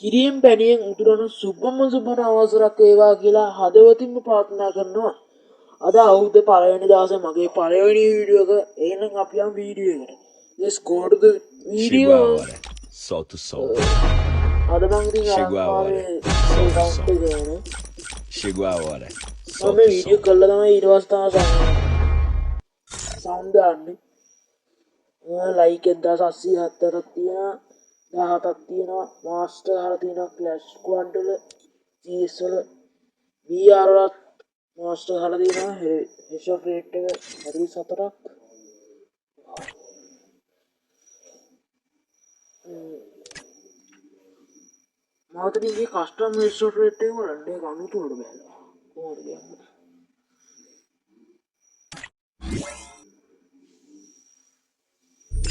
කිරියෙන් පැණියෙන් උතුරන සුබම සුබන අවසරක් වේවා කියලා හදවතින්ම ප්‍රාර්ථනා කරනවා. අද අවුරුද්ද පළවෙනි දවසේ මගේ පළවෙනි වීඩියෝ එක. එහෙනම් අපි යමු වීඩියෝ එකට. Let's go to the video. Chegou a hora. Solta o som. අද මම ඉතින් Chegou a hora. Solta o som. Chegou a hora. Solta o som. Video කළා තමයි ඊට පස්සේ තමයි සවුන්ඩ් දාන්නේ. ලයික් 1770ක් තියෙනවා. 17ක් තියෙනවා. මාස්ටර් හරහා තියෙනවා ක්ලෑෂ් ස්ක්වෑඩ් වල CS වල VR වල මාස්ටර් හරහා තියෙනවා හෙෂොට් රේට් එක 44ක්. මම ඉතින් කස්ටම් හෙෂොට් රේට් එක වලන්නේ 93ට බැලුවා. කොහොමද කියන්නේ?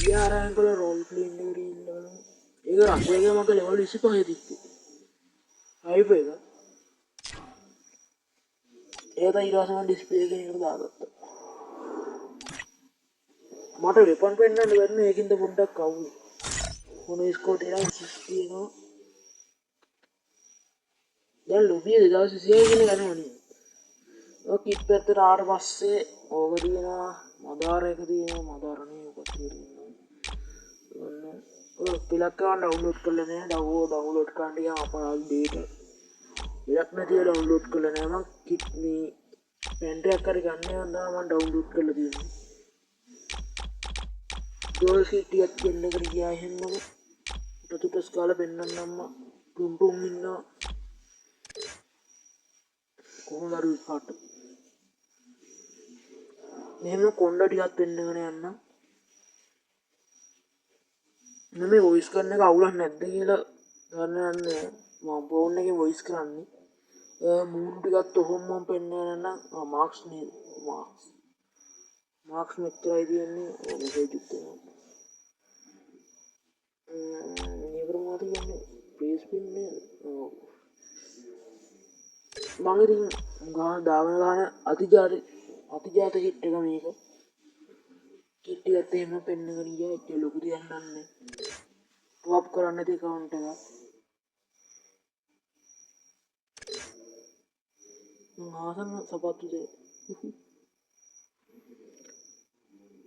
VR අංගල රෝල් ප්ලේයින් එක ඉන්නවා. ඒක රසයක මට ලෙවල් 25 තිබ්බේ. හයිප් එක. ඒක ඊට පස්සේ මම ඩිස්ප්ලේ එකේ ඉන්න දාගත්තා. මට වෙපන් පෙන්නන්න බැරි නේ ඒකින්ද පොඩ්ඩක් අවුල්. මොන ස්කෝට් එකක් 60 එනවා. දැන් ලොබිය 2026 කියන ගණනේ. ඔය කිට් පැත්තට ආවට පස්සේ ඕක තියෙනවා මදාර එක තියෙනවා මදාරනේ ඔක තියෙනවා. ඔය පිලක් ගන්න ඩවුන්ලෝඩ් කරලා නෑ ඩවුන්ලෝඩ් කරන්න ගියාම අපරාධ දෙයට. පිලක් නැතිව ඩවුන්ලෝඩ් කරලා නෑ මම කිට් මේ පෙන් ඩ්‍රයිව් කරේ ගන්න යනවා මම ඩවුන්ලෝඩ් කරලා තියෙනවා. ගෝල් සිටියක් දෙන්න කර ගියා එහෙමම ටතුටස් කාලා පෙන්නන්න අම්මා ටුම් ඉන්නවා. කොහොමද අර පාට මෙහෙම කොණ්ඩ ටිකක් පෙන්නගෙන යන්න. මේ වොයිස් කරන එක අවුලක් නැද්ද කියලා ගන්න යන්නේ මම ෆෝන් එකේ වොයිස් කරන්නේ. මූන් ටිකත් ඔහොම මම පෙන්නගෙන යන්න මාක්ස් නේද මාක්ස් මෙච්චරයි තියෙන්නේ ඕක හේතුත් වෙනවා. නියුරෝමාද කියන්නේ ප්‍රේස් පින් නේද? ඔව් මම ඉතින් දාගෙන අතිජාත හිට් එක මේක කිට් එකත් එහෙම පෙන්නගෙන ගියා ඒක ලොකු දෙයක් නන්නේ ටොප් කරන්න නැති account එක මම ආසන්න සපත්තු දෙක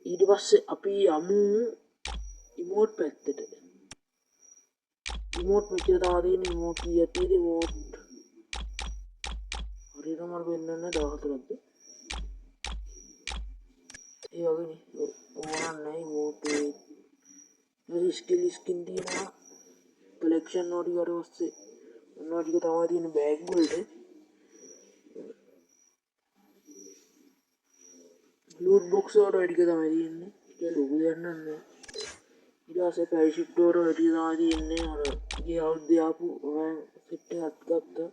ඊට පස්සේ අපි යමු ඉමෝට් පැත්තට ඉමෝට් මෙච්චර තමයි තියෙන්නේ ඉමෝට් කීයක් තියෙද ඉමෝට් හරියට මම වෙන්නන්න 14ක්ද ඒ වගේනේ ඕනන්නේ ඉමෝට් මේ ස්කින් තියෙනවා කලෙක්ෂන් නෝටි වල ඔස්සේ ඔන්න ටික තමයි තියෙන්නේ බෑග් වලට ලූට් බොක්ස් වල වැඩි ටික තමයි තියෙන්නේ ඒක ලොකු දෙයක් නෑ ඊට පස්සේ පැරෂූට් වල වැඩි තමයි තියෙන්නේ අර ගිය අවුරුද්දේ ආපු සෙට් එකක් ගත්තා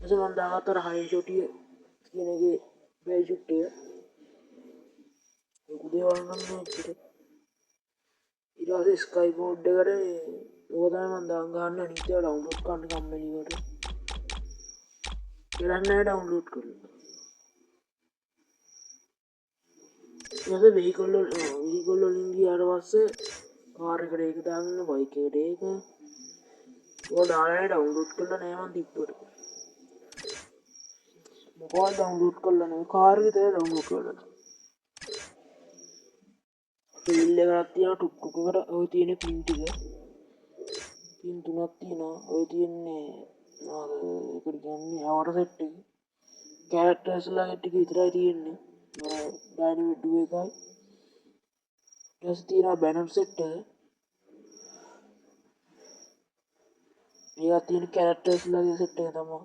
ඊට මම දාගත්ත අර හයි ෂොටිය කියන එකේ පැරෂූට් එක ලොකු දේවල් නම් නෙච්චර ඊට පස්සේ ස්කයි බෝඩ් එකට ඕක තමයි මම දාන් ගන්න අනිත් ඒවා ඩවුන්ලෝඩ් කරන්න කම්මැලි වට කරන්නේ නැහැ ඩවුන්ලෝඩ් කරලා ඊට වෙහිකල් වලින් ගියාට පස්සේ කාර් එකට ඒක දාගන්න බයික් එකට ඒක ඕක දාලා ඩවුන්ලෝඩ් කරලා නෑ මම තිබ්බට මොකක්ද ඩවුන්ලෝඩ් කරලා නෑ කාර් විතරයි ඩවුන්ලෝඩ් කරලා ෆීල් එකක් තියෙනවා ටුක් ටුකකට ඔය තියෙන පින් ටික පින් තුනක් තියෙනවා ඔය තියෙන්නේ අර ඒකට කියන්නේ අවර සෙට් එක කැරක්ටර්ස්ලා ටික විතරයි තියෙන්නේ අර ඩයිනමික් ඩු එකයි ඊට තියෙනවා බැනර් සෙට් එක මේවා තියෙන කැරක්ටර්ස්ලාගේ සෙට් එක තමයි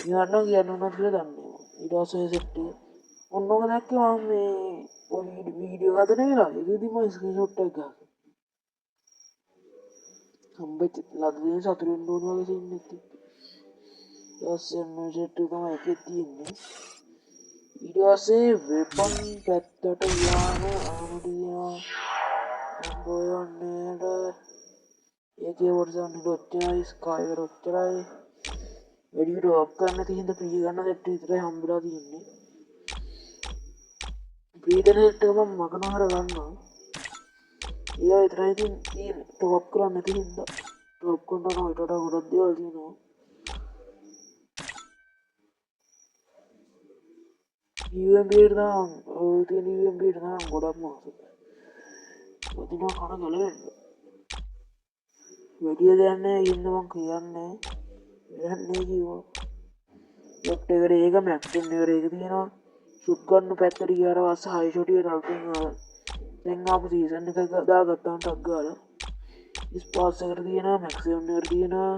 ඊවට නම් කියන්න උනත් කියලා දන්නේ ඊට පස්සේ සෙට් එක ඔන්න ඔක දැක්කේ මම මේ ඔය වීඩියෝ හදන වෙලාව ඒකෙදි මම ස්ක්‍රීන්ෂොට් එකක් ගහලා හම්බෙච්ච ලද්දේ සතුටු වෙන්න ඕන වගේ සීන් එකක් තිබ්බේ ඊට පස්සේ මේ සෙට් එක තමයි එකේ තියෙන්නේ ඊට පස්සේ වෙපන් පැත්තට ගියාම ආමුදියා බොයන්නේට ඒකේ වර්ෂන් ඔච්චරයි ස්කයි එක ඔච්චරයි වැඩිට ඔක් කරන්න තියෙන ප්‍රී ගන්න සෙට් විතරයි හම්බෙලා තියෙන්නේ ප්‍රී ගන්න සෙට් එක මම මගනහර ගන්නවා ඒ විතරයි තියෙන්නේ ටොප් කරන්න නැති හින්දා ටොප් කොන්ට නොයිටට ගොඩක් දේවල් තියෙනවා UMBට නම් ඔය තියෙන UMBට නම් ගොඩක් මාස වදිනා කන ගලවෙන්න වැඩිය දෙයක් නැහැ ඉන්න මං කියන්නේ වෙන්නේ කිව්වා ලොප්ට් එකට ඒක මැක්ස් එකට ඒක තියෙනවා ෂුට් ගන්න පැත්තට ගියාට පස්සේ හයි ෂොටියට අලුතෙන් දැන් ආපු සීසන් එක දාගත්තාම ටක් ගාලා ස්පාස් එකට තියෙනවා මැක්ස් එකට තියෙනවා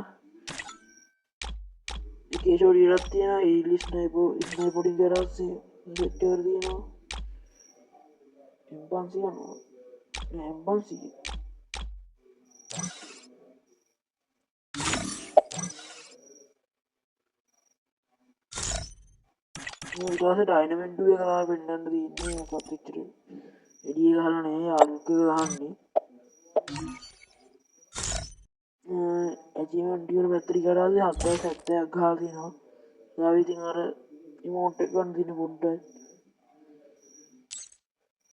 එකේ ෂොටියටත් තියෙනවා ඒලිස් ස්නයිපෝටින් කරාස්සේ සෙට් එකට තියෙනවා M500 නෑ M500 ඊට පස්සේ ඩයිනමෙන්ට් 2 එක ලා පෙන්නන්න තියෙන්නේ මොකක්ද එච්චර එඩිය ගහලා නේ යාළුවෙක් එක ගහන්නේ ඇචීව්මන්ට් වල බැටරි කරාද 7070ක් ගහලා තියෙනවා. ඊළඟ ඉතින් අර ඉමෝට් එක ගන්න තියෙන පොඩ්ඩයි